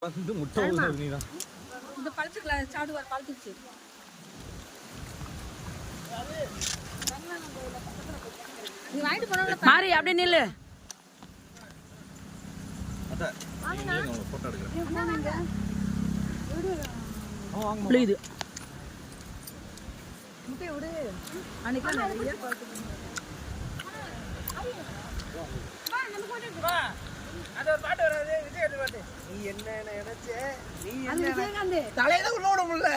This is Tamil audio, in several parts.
வந்து முட்டை ஊதுறது நீதான். இந்த பழத்துக்குல சாடுவார் பழத்துச்சு. நீ வாங்கிட்டு போறோம்ல மாறி அப்படியே நில்லு. அட நீங்க போட்டோ எடுக்கறேன். வாங்க புளியுது. முட்டை விடு. அன்னைக்கு நிறைய பழத்துக்கு. வா நம்ம போட்டு வா. அது ஒரு பாட்டு வராது விஜய் பாட்டு. நீ என்ன நினைச்ச நீ அந்த தலையில உள்ளோட முடியல.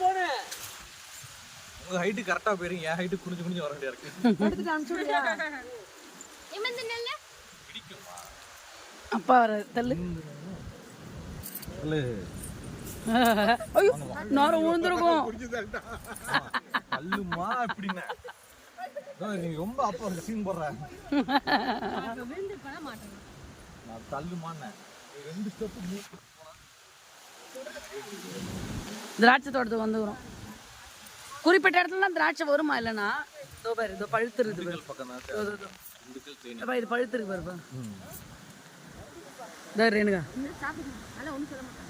போனேன். உங்க ஹைட் கரெக்ட்டா போறீங்க. என் ஹைட் குனிஞ்சு குனிஞ்சு வர வேண்டியா இருக்கு. எடுத்துட்டு அனுப்பிச்சுடியா? இமந்து நெல்ல பிடிக்குமா? அப்பா வர தள்ளு. இல்ல. ஐயோ நார ஊந்துறோம். கல்லுமா அப்படினா. நீ ரொம்ப அப்பா சீன் போடுற. விழுந்து பண்ண மாட்டேன். நான் தள்ளுமானே. ரெண்டு ஸ்டெப் மூவ் போனா திராட்சை தோட்டத்துக்கு வந்துறோம். குறிப்பிட்ட இடத்துலலாம் திராட்சை வருமா இல்லனா? இதோ பாரு இதோ பழுத்துருது பாரு. திண்டுக்கல் பக்கம் தான். திண்டுக்கல் தேனி. அப்பா இது பழுத்துருக்கு பாருப்பா. இதோ ரேணுகா. சாப்பிடு. நல்லா ஒண்ணு சொல்ல மாட்டேன்.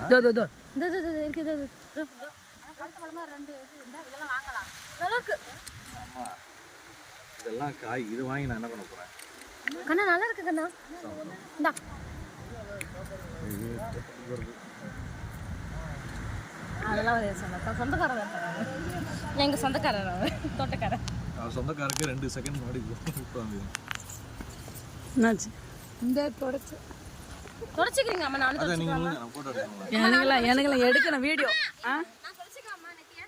இதோ இதோ இதோ. இந்த இருக்குது அது. பழத்த பழமா ரெண்டு இந்த இதெல்லாம் வாங்கலாம். நல்லா இருக்கு. ஆமா. இதெல்லாம் காய். இது வாங்கி நான் என்ன பண்ண போறேன்? கண்ணா நல்லா இருக்கு கண்ணா. இந்தா. அதெல்லாம் சொந்தக்காரர் எங்க சொந்தக்காரர் தோட்டக்காரர். சொந்தக்காரருக்கு 2 செகண்ட் முன்னாடி கூப்பிட்டாங்க. என்னாச்சு? இந்த தொடச்சிக்கிறீங்க அம்மா நானும் அத நீங்க நான் போட்டோ எடுக்கணும். எனக்குலாம் எடுக்கணும் வீடியோ. ஆ நான் தொடச்சிக்க அம்மா நெத்தியா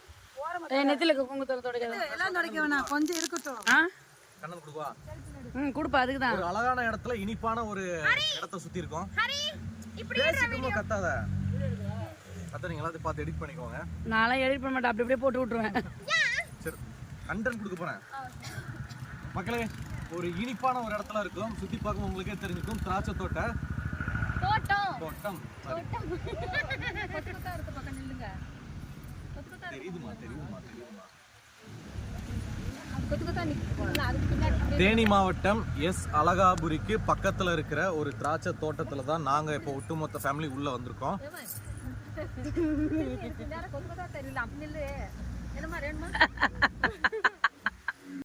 ஏய் நெத்தில குங்குமத்தோட தொடக்காத. எல்லாம் தொடக்க வேணாம் கொஞ்சம் இருக்கட்டும். ஆ கண்ணன் கொடுவா. குடுப்பா அதுக்கு தான். ஒரு அழகான இடத்துல இனிப்பான ஒரு இடத்தை சுத்தி இருக்கோம். ஹரி இப்படி பேசிக்கமா கத்தாத. அத நீங்க எல்லாத்தையும் பார்த்து எடிட் பண்ணிக்கோங்க. நாளை எடிட் பண்ண மாட்டேன். அப்படியே போட்டு விட்டுருவேன். சரி கண்டென்ட் கொடுக்க போறேன். மக்களே ஒரு இனிப்பான ஒரு இடத்துல இருக்கும். சுத்தி பார்க்கும் உங்களுக்கே தெரிஞ்சிருக்கும். திராட்சை தோட்டம். தோட்டம் கொத்துக்கொத்தா இருக்கு பக்கம் நில்லுங்க. தெரியுதுமா. கொத்துக்கொத்தா நிக்குது. அதுக்கு பின்னாடி தேனி மாவட்டம் எஸ் அழகாபுரிக்கு பக்கத்துல இருக்கிற ஒரு திராட்சை தோட்டத்துல தான் நாங்க இப்போ ஒட்டுமொத்த ஃபேமிலி உள்ள வந்திருக்கோம். கொத்துக்கொத்தா தெரியல அப்படி நில்லு. என்னமா வேணுமா?